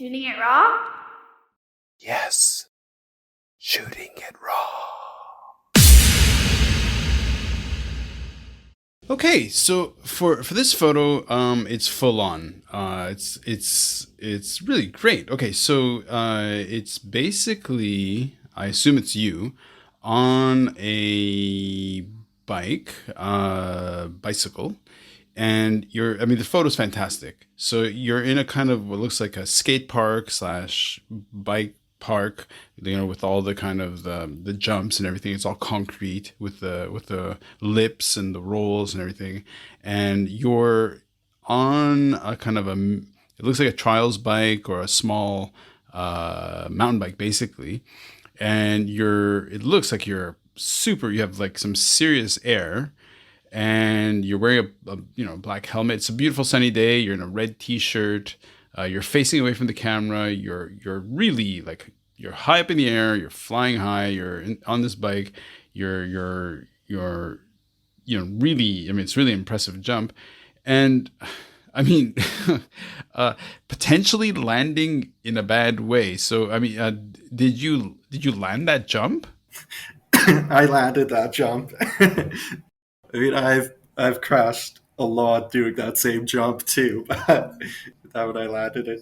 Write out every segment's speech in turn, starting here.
Shooting it raw? Yes. Shooting it raw. Okay, so for this photo, it's full on. It's really great. Okay, so it's basically, I assume it's you on a bicycle, and I mean, the photo's fantastic. So you're in a kind of what looks like a skate park slash bike park, with all the kind of the jumps and everything. It's all concrete with the lips and the rolls and everything. And you're on a kind of it looks like a trials bike or a small mountain bike, basically. And it looks like you have like some serious air, and you're wearing a black helmet. It's a beautiful sunny day. You're in a red t-shirt. You're facing away from the camera. You're really like, you're high up in the air. You're flying high. On this bike. You're really. I mean, it's really impressive jump, and I mean, potentially landing in a bad way. So I mean, did you land that jump? I landed that jump. I mean, I've crashed a lot doing that same jump too, but that when I landed it.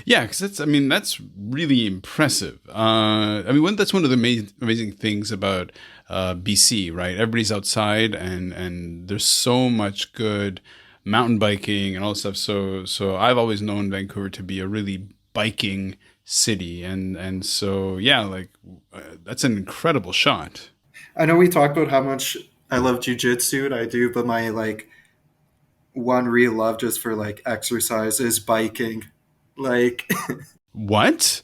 Yeah, because that's really impressive. I mean, that's one of the amazing things about BC, right? Everybody's outside, and there's so much good mountain biking and all this stuff. So I've always known Vancouver to be a really biking city, and so yeah, like that's an incredible shot. I know we talked about how much I love Jiu Jitsu, and I do, but my one real love just for exercise is biking. Like, What?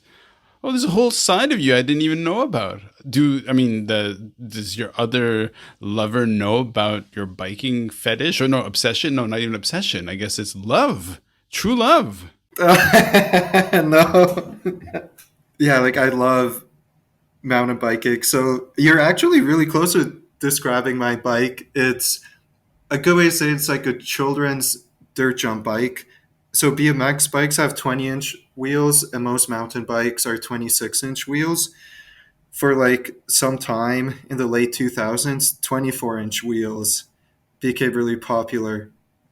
Oh, there's a whole side of you I didn't even know about. Does your other lover know about your biking fetish, or no, obsession? No, not even obsession. I guess it's love, true love. no. Yeah, I love mountain biking. So you're actually really close to describing my bike. It's a good way to say it's like a children's dirt jump bike. So BMX bikes have 20-inch wheels, and most mountain bikes are 26-inch wheels. For some time in the late 2000s, 24-inch wheels became really popular.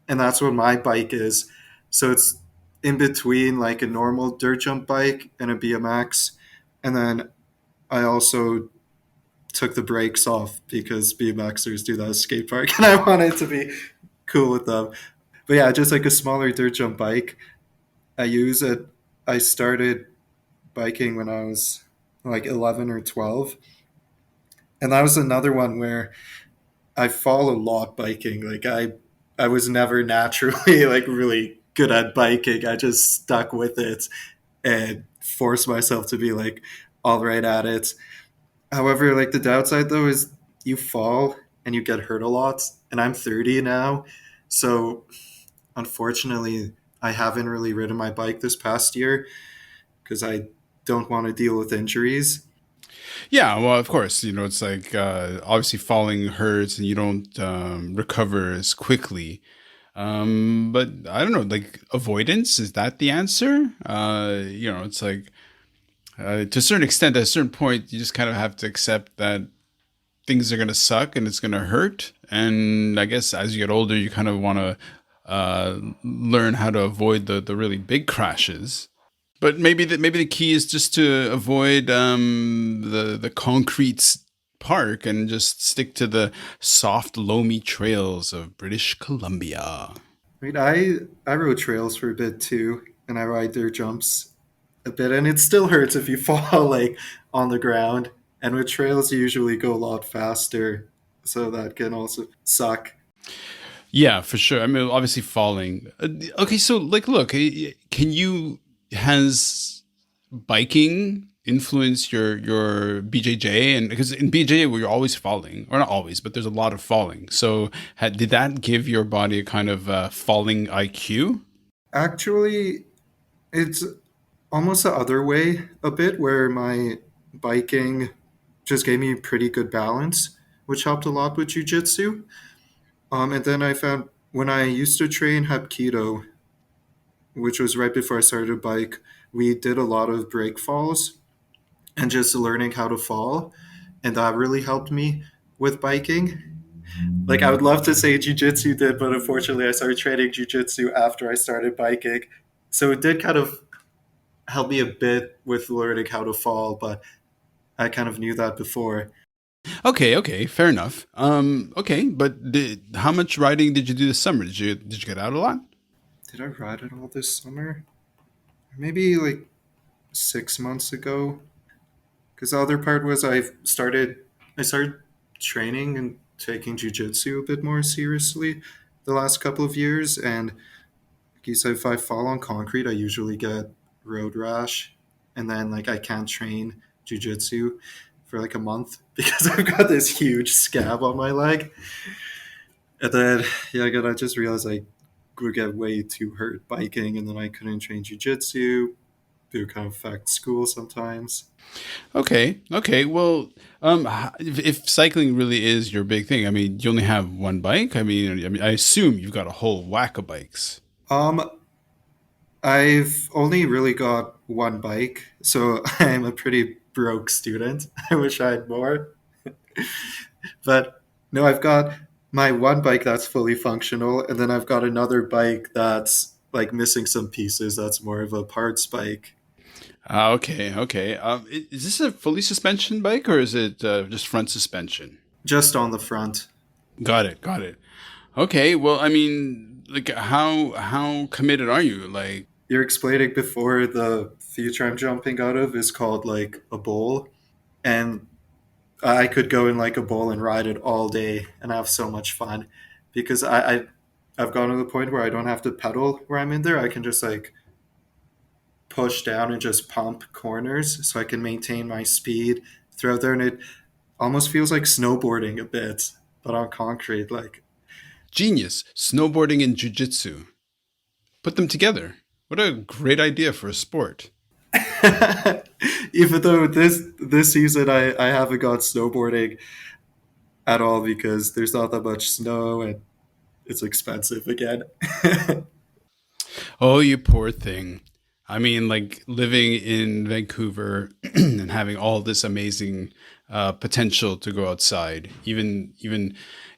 And that's what my bike is. So it's in between a normal dirt jump bike and a BMX. And then I also took the brakes off because BMXers do that at skate park, and I wanted to be cool with them. But yeah, just a smaller dirt jump bike. I use it. I started biking when I was 11 or 12. And that was another one where I fall a lot biking. I was never naturally really good at biking. I just stuck with it and forced myself to be all right at it. However, the downside though is you fall and you get hurt a lot. And I'm 30 now. So unfortunately, I haven't really ridden my bike this past year because I don't want to deal with injuries. Yeah, well, of course, it's like obviously falling hurts, and you don't recover as quickly. But I don't know, like avoidance, is that the answer? It's like to a certain extent, at a certain point, you just kind of have to accept that things are going to suck and it's going to hurt. And I guess as you get older, you kind of want to learn how to avoid the really big crashes. But maybe the key is just to avoid the concrete park and just stick to the soft, loamy trails of British Columbia. I mean, I rode trails for a bit too, and I ride dirt jumps a bit, and it still hurts if you fall on the ground. And with trails, you usually go a lot faster, so that can also suck. Yeah, for sure. I mean, obviously falling. Okay, so look, has biking influenced your BJJ? And because in BJJ we're always falling, or not always, but there's a lot of falling. So did that give your body a kind of falling IQ? Actually, it's almost the other way a bit, where my biking just gave me pretty good balance, which helped a lot with jujitsu. And then I found when I used to train Hapkido, which was right before I started to bike, we did a lot of break falls and just learning how to fall. And that really helped me with biking. Like, I would love to say jujitsu did, but unfortunately, I started training jujitsu after I started biking. So it did kind of help me a bit with learning how to fall, but I kind of knew that before. Okay, okay, fair enough. Okay, but how much riding did you do this summer? Did you get out a lot? Did I ride it all this summer? Maybe like 6 months ago. Because the other part was I started training and taking jujitsu a bit more seriously the last couple of years, and like you said, if I fall on concrete, I usually get road rash, and then like I can't train jujitsu for like a month because I've got this huge scab on my leg. And then yeah, again, I just realized I would get way too hurt biking, and then I couldn't train jujitsu. It would kind of affect school sometimes. Okay, okay. Well, if cycling really is your big thing, I mean, you only have one bike. I mean, I assume you've got a whole whack of bikes. Um, I've only really got one bike, so I'm a pretty broke student. I wish I had more. But no, I've got my one bike that's fully functional, and then I've got another bike that's like missing some pieces. That's more of a parts bike, Okay, okay. Is this a fully suspension bike or is it just front suspension? just on the front. Got it, got it. Okay, well, I mean, like, how committed are you? Like, You're explaining before the future I'm jumping out of is called like a bowl, and I could go in like a bowl and ride it all day and have so much fun because I've gone to the point where I don't have to pedal where I'm in there. I can just like push down and just pump corners so I can maintain my speed throughout there, and it almost feels like snowboarding a bit, but on concrete. Like, genius, snowboarding and jujitsu. Put them together. What a great idea for a sport. even though this season I haven't gone snowboarding at all because there's not that much snow and it's expensive again. Oh, you poor thing. I mean, like living in Vancouver and having all this amazing potential to go outside, even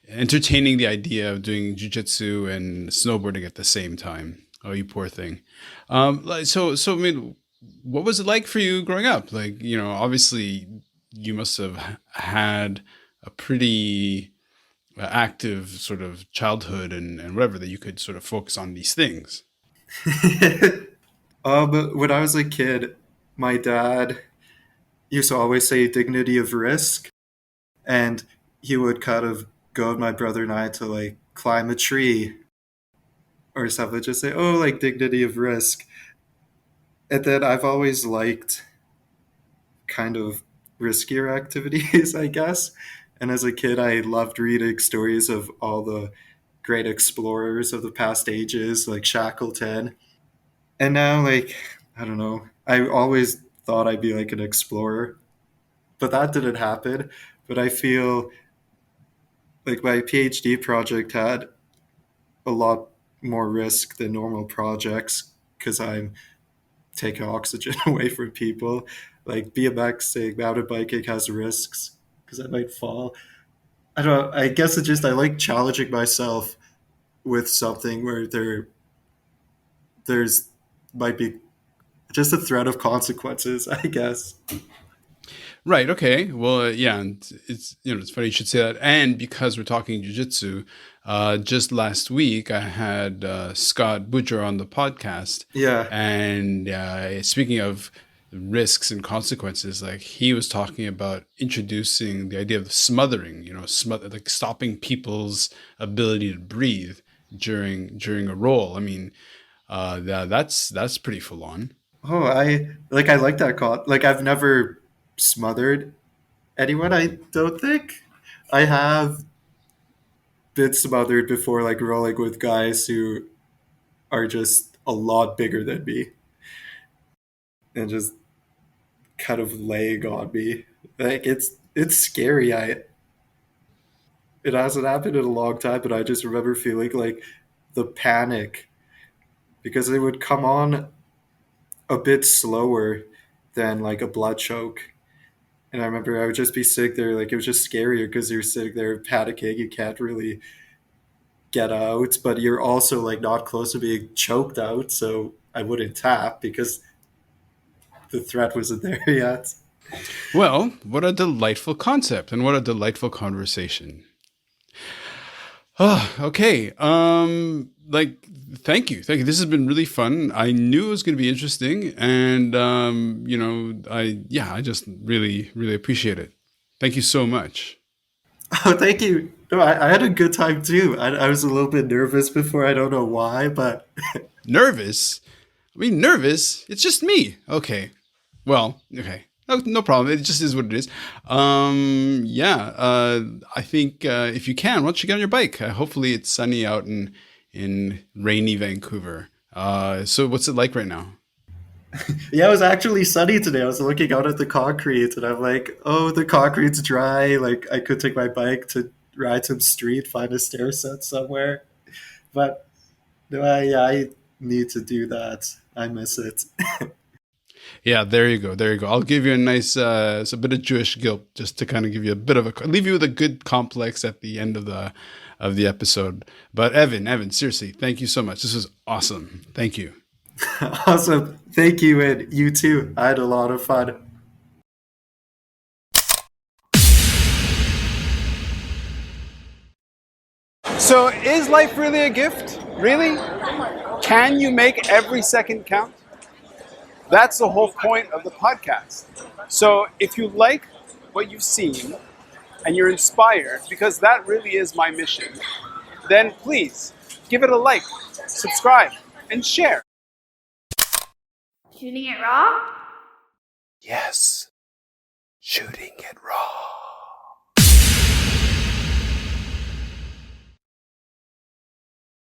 entertaining the idea of doing jujitsu and snowboarding at the same time. Oh, you poor thing. So I mean, what was it like for you growing up? Like, obviously you must have had a pretty active sort of childhood and whatever that you could sort of focus on these things. When I was a kid, my dad used to always say dignity of risk, and he would kind of goad my brother and I to like climb a tree or something, just say, oh, like dignity of risk. And then I've always liked kind of riskier activities, I guess. And as a kid, I loved reading stories of all the great explorers of the past ages, like Shackleton. And now, like, I don't know, I always thought I'd be like an explorer, but that didn't happen. But I feel like my PhD project had a lot more risk than normal projects because I'm taking oxygen away from people. Like BMXing, mountain biking has risks because I might fall. I don't know. I guess it's just I like challenging myself with something where there's might be just a threat of consequences, I guess. Right. Okay. Well, yeah, and it's funny you should say that. And because we're talking jujitsu, just last week I had Scott Butcher on the podcast, Yeah. and speaking of risks and consequences, like he was talking about introducing the idea of smothering. Like stopping people's ability to breathe during a roll. I mean, that's pretty full on. Oh, I like that call. Like I've never smothered anyone, I don't think. I have been smothered before, like rolling with guys who are just a lot bigger than me and just kind of laying on me. Like it's scary. I It hasn't happened in a long time, but I just remember feeling like the panic because it would come on a bit slower than like a blood choke. And I remember I would just be sitting there, like it was just scarier because you're sitting there panicking, you can't really get out, but you're also like not close to being choked out. So I wouldn't tap because the threat wasn't there yet. Well, what a delightful concept and what a delightful conversation. Oh, okay. Like, thank you. Thank you. This has been really fun. I knew it was going to be interesting. And, I just really, really appreciate it. Thank you so much. Oh, thank you. No, I had a good time too. I was a little bit nervous before. I don't know why, but Nervous? I mean, nervous? It's just me. Okay. Well, okay. No problem. It just is what it is. I think if you can, why don't you get on your bike? Hopefully it's sunny out in rainy Vancouver. So what's it like right now? yeah, it was actually sunny today. I was looking out at the concrete and I'm like, oh, the concrete's dry. Like I could take my bike to ride some street, find a stair set somewhere. But no, I need to do that. I miss it. Yeah, there you go. There you go. I'll give you a nice, it's a bit of Jewish guilt just to kind of give you a bit of leave you with a good complex at the end of the episode. But Evan, seriously, thank you so much. This was awesome. Thank you. Awesome. Thank you, and you too. I had a lot of fun. So, is life really a gift? Really? Can you make every second count? That's the whole point of the podcast. So, if you like what you've seen and you're inspired, because that really is my mission, then please give it a like, subscribe, and share. Shooting it raw? Yes, shooting it raw.